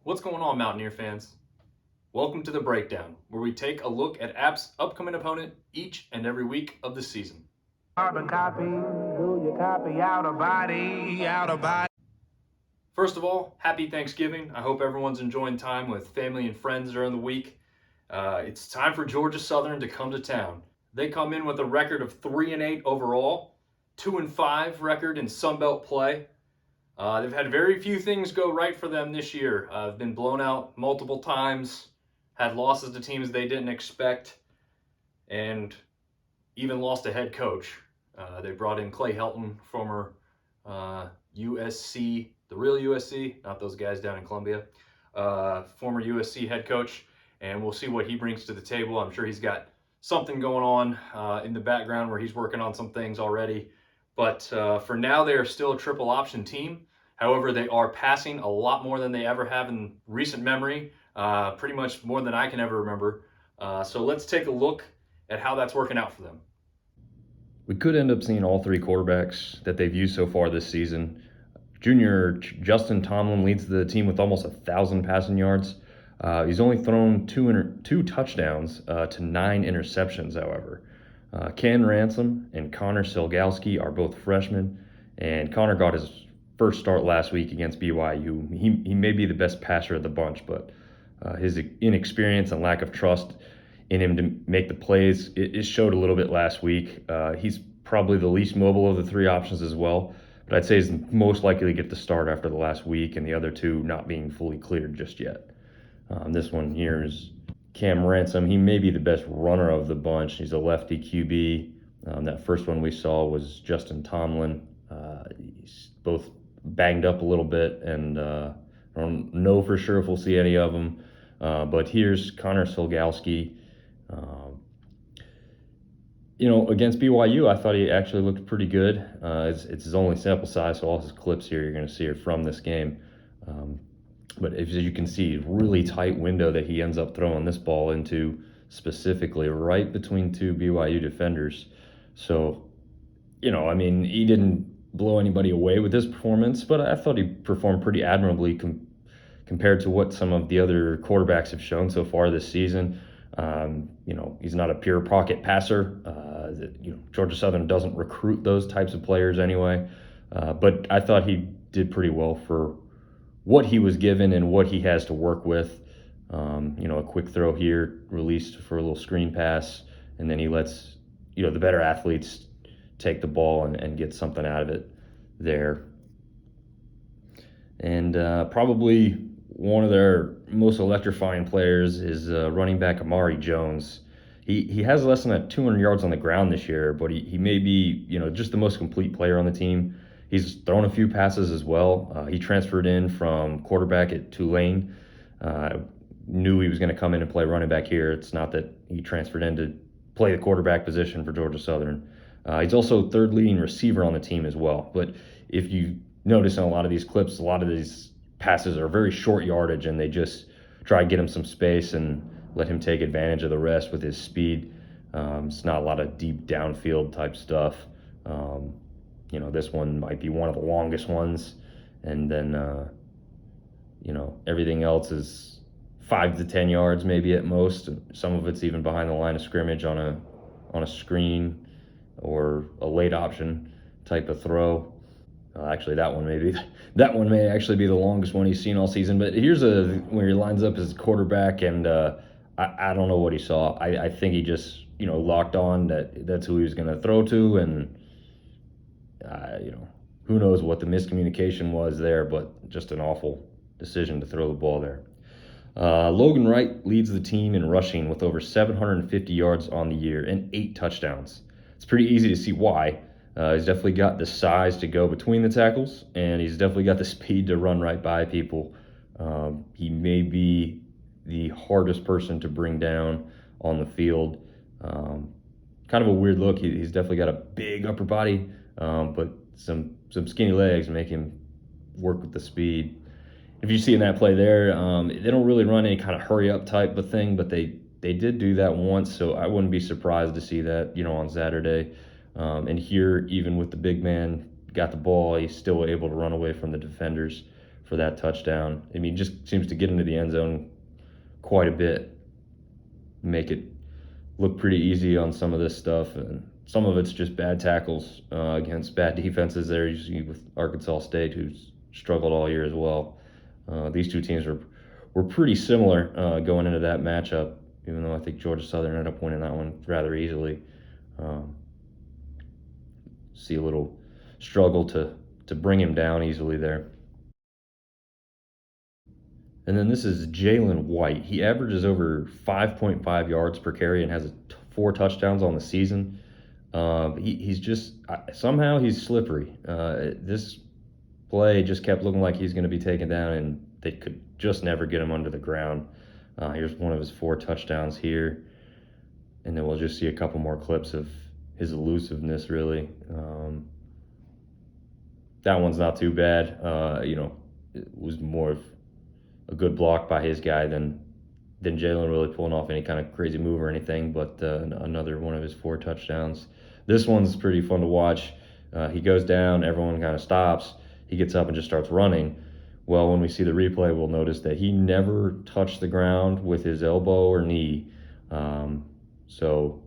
What's going on, Mountaineer fans? Welcome to the Breakdown, where we take a look at App's upcoming opponent each and every week of the season. Carbon copy, do you copy out of body, out of body? First of all, happy Thanksgiving. I hope everyone's enjoying time with family and friends during the week. It's time for Georgia Southern to come to town. They come in with a record of 3-8 overall, 2-5 record in Sun Belt play. They've had very few things go right for them this year. They've been blown out multiple times, had losses to teams they didn't expect, and even lost a head coach. They brought in Clay Helton, former USC, the real USC, not those guys down in Columbia, former USC head coach, and we'll see what he brings to the table. I'm sure he's got something going on in the background where he's working on some things already. But for now, they are still a triple option team. However, they are passing a lot more than they ever have in recent memory, pretty much more than I can ever remember. So let's take a look at how that's working out for them. We could end up seeing all three quarterbacks that they've used so far this season. Junior Justin Tomlin leads the team with almost 1,000 passing yards. He's only thrown two touchdowns to 9 interceptions, however. Ken Ransom and Connor Silgalski are both freshmen, and Connor got his first start last week against BYU. He may be the best passer of the bunch, but his inexperience and lack of trust in him to make the plays, it showed a little bit last week. He's probably the least mobile of the three options as well, but I'd say he's most likely to get the start after the last week and the other two not being fully cleared just yet. This one here is Cam Ransom. He may be the best runner of the bunch. He's a lefty QB. That first one we saw was Justin Tomlin. He's both banged up a little bit, and I don't know for sure if we'll see any of them. But here's Connor Silgalski. Against BYU, I thought he actually looked pretty good. It's his only sample size, so all his clips here you're going to see are from this game. But as you can see, really tight window that he ends up throwing this ball into, specifically right between two BYU defenders. So, he didn't blow anybody away with his performance, but I thought he performed pretty admirably compared to what some of the other quarterbacks have shown so far this season. He's not a pure pocket passer. Georgia Southern doesn't recruit those types of players anyway. But I thought he did pretty well for what he was given and what he has to work with. A quick throw here, released for a little screen pass, and then he lets, the better athletes take the ball and get something out of it there. And probably one of their most electrifying players is running back Amari Jones. He has less than 200 yards on the ground this year, but he may be, just the most complete player on the team. He's thrown a few passes as well. He transferred in from quarterback at Tulane. Knew he was going to come in and play running back here. It's not that he transferred in to play the quarterback position for Georgia Southern. He's also third leading receiver on the team as well. But if you notice in a lot of these clips, a lot of these passes are very short yardage, and they just try to get him some space and let him take advantage of the rest with his speed. It's not a lot of deep downfield type stuff. This one might be one of the longest ones, and then everything else is 5 to 10 yards maybe at most. Some of it's even behind the line of scrimmage on a screen or a late option type of throw. Actually, that one may actually be the longest one he's seen all season. But here's where he lines up as quarterback, and I don't know what he saw. I think he just locked on that's who he was going to throw to, and who knows what the miscommunication was there, but just an awful decision to throw the ball there. Logan Wright leads the team in rushing with over 750 yards on the year and 8 touchdowns. It's pretty easy to see why. He's definitely got the size to go between the tackles, and he's definitely got the speed to run right by people. He may be the hardest person to bring down on the field. Kind of a weird look. He's definitely got a big upper body, but some skinny legs make him work with the speed. If you see in that play there, they don't really run any kind of hurry up type of thing, but they did do that once, so I wouldn't be surprised to see that on Saturday. And here, even with the big man got the ball, he's still able to run away from the defenders for that touchdown. I mean, he just seems to get into the end zone quite a bit, make it look pretty easy on some of this stuff, and some of it's just bad tackles against bad defenses there. You see with Arkansas State, who's struggled all year as well. These two teams were pretty similar going into that matchup, even though I think Georgia Southern ended up winning that one rather easily. Um, see a little struggle to bring him down easily there. And then this is Jalen White. He averages over 5.5 yards per carry and has 4 touchdowns on the season. He's just somehow he's slippery. This play just kept looking like he's going to be taken down, and they could just never get him under the ground. Here's one of his 4 touchdowns here, and then we'll just see a couple more clips of his elusiveness. Really, that one's not too bad. It was more of a good block by his guy than Jalen really pulling off any kind of crazy move or anything. But another one of his 4 touchdowns. This one's pretty fun to watch. He goes down, everyone kind of stops. He gets up and just starts running. Well, when we see the replay, we'll notice that he never touched the ground with his elbow or knee. So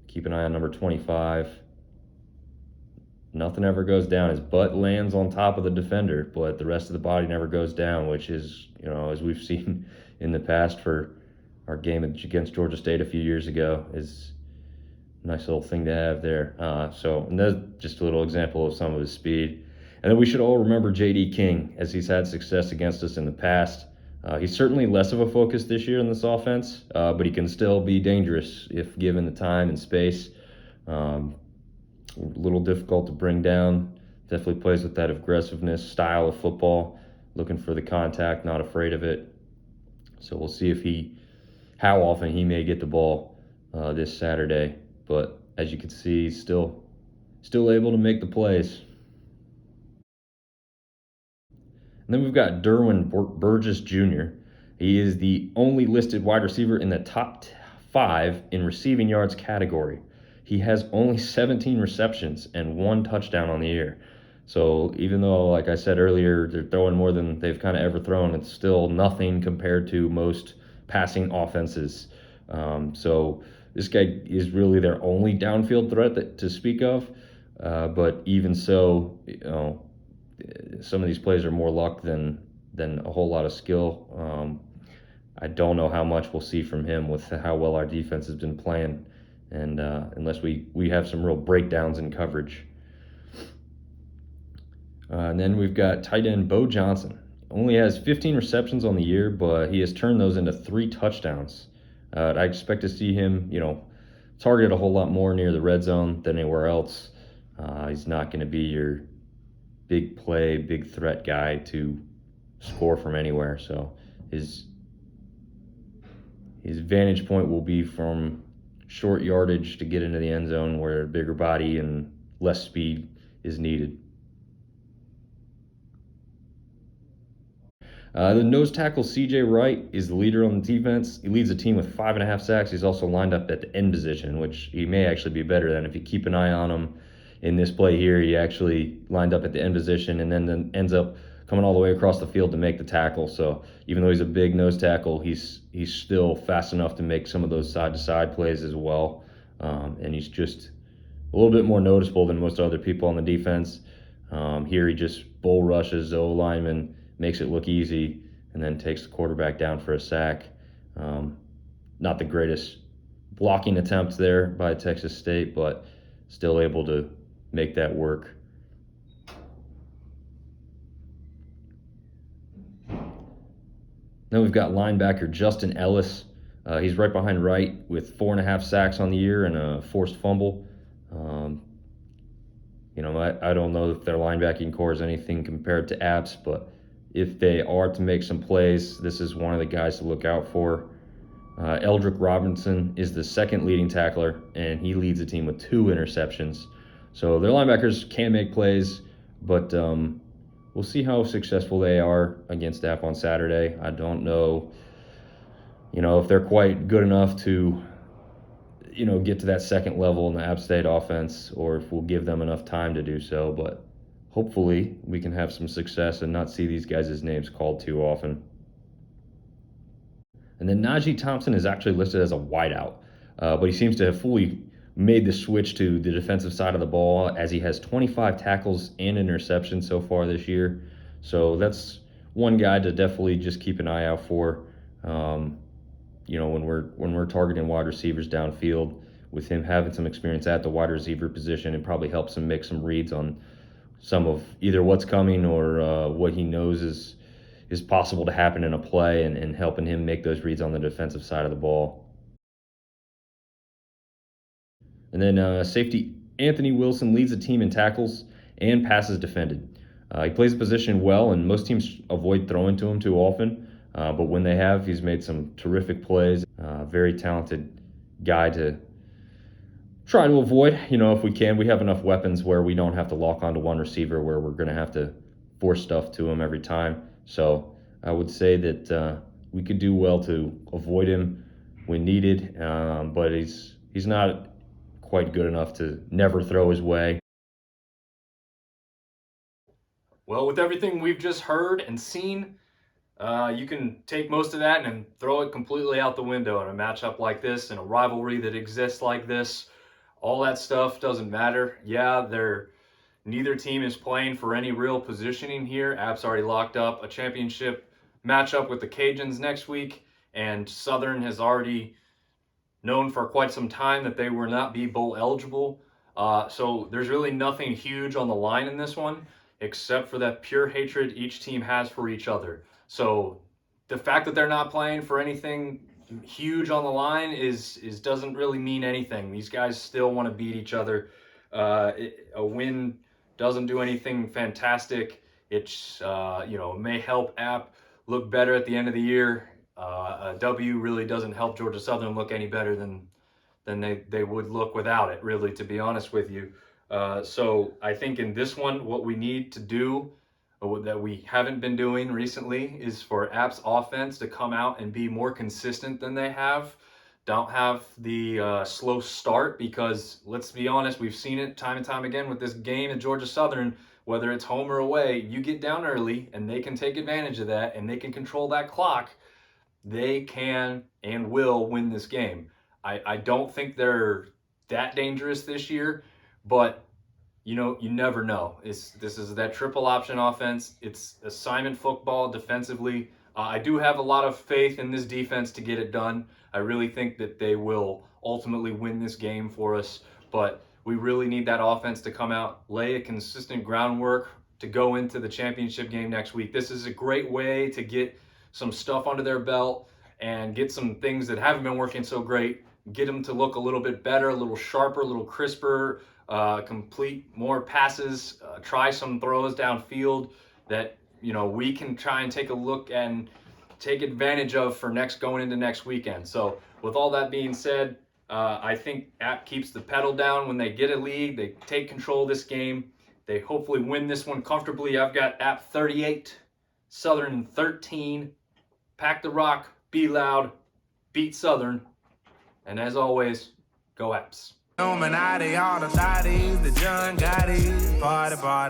keep an eye on number 25. Nothing ever goes down. His butt lands on top of the defender, but the rest of the body never goes down, which is, as we've seen in the past for our game against Georgia State a few years ago, is a nice little thing to have there. And that's just a little example of some of his speed. And then we should all remember J.D. King, as he's had success against us in the past. He's certainly less of a focus this year in this offense, but he can still be dangerous if given the time and space. A little difficult to bring down. Definitely plays with that aggressiveness style of football, looking for the contact, not afraid of it. So we'll see how often he may get the ball this Saturday. But as you can see, he's still able to make the plays. And then we've got Derwin Burgess Jr. He is the only listed wide receiver in the top 5 in receiving yards category. He has only 17 receptions and 1 touchdown on the year. So even though, like I said earlier, they're throwing more than they've kind of ever thrown, it's still nothing compared to most passing offenses. So this guy is really their only downfield threat to speak of. But even so, some of these plays are more luck than a whole lot of skill. I don't know how much we'll see from him with how well our defense has been playing, and unless we have some real breakdowns in coverage. And then we've got tight end Bo Johnson. Only has 15 receptions on the year, but he has turned those into 3 touchdowns. I expect to see him, targeted a whole lot more near the red zone than anywhere else. He's not going to be your big play, big threat guy to score from anywhere. So his vantage point will be from short yardage to get into the end zone where a bigger body and less speed is needed. The nose tackle C.J. Wright is the leader on the defense. He leads the team with 5.5 sacks. He's also lined up at the end position, which he may actually be better than if you keep an eye on him. In this play here, he actually lined up at the end position and then ends up coming all the way across the field to make the tackle. So even though he's a big nose tackle, he's still fast enough to make some of those side-to-side plays as well. And he's just a little bit more noticeable than most other people on the defense. Here he just bull rushes the O-lineman, makes it look easy, and then takes the quarterback down for a sack. Not the greatest blocking attempts there by Texas State, but still able to make that work. Then we've got linebacker Justin Ellis. He's right behind Wright with 4.5 sacks on the year and a forced fumble. I don't know if their linebacking core is anything compared to App's, but if they are to make some plays, this is one of the guys to look out for. Eldrick Robinson is the second leading tackler, and he leads the team with 2 interceptions. So their linebackers can make plays, but we'll see how successful they are against App on Saturday. I don't know, if they're quite good enough to, get to that second level in the App State offense, or if we'll give them enough time to do so. But hopefully we can have some success and not see these guys' names called too often. And then Najee Thompson is actually listed as a wideout, but he seems to have fully made the switch to the defensive side of the ball as he has 25 tackles and interceptions so far this year. So that's one guy to definitely just keep an eye out for. When we're targeting wide receivers downfield, with him having some experience at the wide receiver position, it probably helps him make some reads on some of either what's coming or what he knows is possible to happen in a play, and helping him make those reads on the defensive side of the ball. And then safety Anthony Wilson leads the team in tackles and passes defended. He plays the position well, and most teams avoid throwing to him too often. But when they have, he's made some terrific plays. Very talented guy to try to avoid. If we can, we have enough weapons where we don't have to lock onto one receiver where we're going to have to force stuff to him every time. So I would say that we could do well to avoid him when needed, but he's not quite good enough to never throw his way. Well, with everything we've just heard and seen, you can take most of that and throw it completely out the window in a matchup like this, in a rivalry that exists like this. All that stuff doesn't matter. Yeah, neither team is playing for any real positioning here. App's already locked up a championship matchup with the Cajuns next week, and Southern has already known for quite some time that they will not be bowl eligible. So there's really nothing huge on the line in this one, except for that pure hatred each team has for each other. So the fact that they're not playing for anything huge on the line is doesn't really mean anything. These guys still want to beat each other. A win doesn't do anything fantastic. It's may help App look better at the end of the year. A W really doesn't help Georgia Southern look any better than they would look without it, really, to be honest with you. So I think in this one, what we need to do, that we haven't been doing recently, is for App's offense to come out and be more consistent than they have. Don't have the slow start, because let's be honest, we've seen it time and time again with this game at Georgia Southern. Whether it's home or away, you get down early and they can take advantage of that and they can control that clock. They can and will win this game. I don't think they're that dangerous this year, but you never know. This is that triple option offense. It's assignment football defensively. I do have a lot of faith in this defense to get it done. I really think that they will ultimately win this game for us, but we really need that offense to come out, lay a consistent groundwork to go into the championship game next week. This is a great way to get some stuff under their belt and get some things that haven't been working so great, get them to look a little bit better, a little sharper, a little crisper, complete more passes, try some throws downfield that we can try and take a look and take advantage of for going into next weekend. So with all that being said, I think App keeps the pedal down when they get a lead. They take control of this game. They hopefully win this one comfortably. I've got App 38, Southern 13. Pack the rock, be loud, beat Southern, and as always, go Apps. Illuminati, all the thotties, the John Gotti, party, party.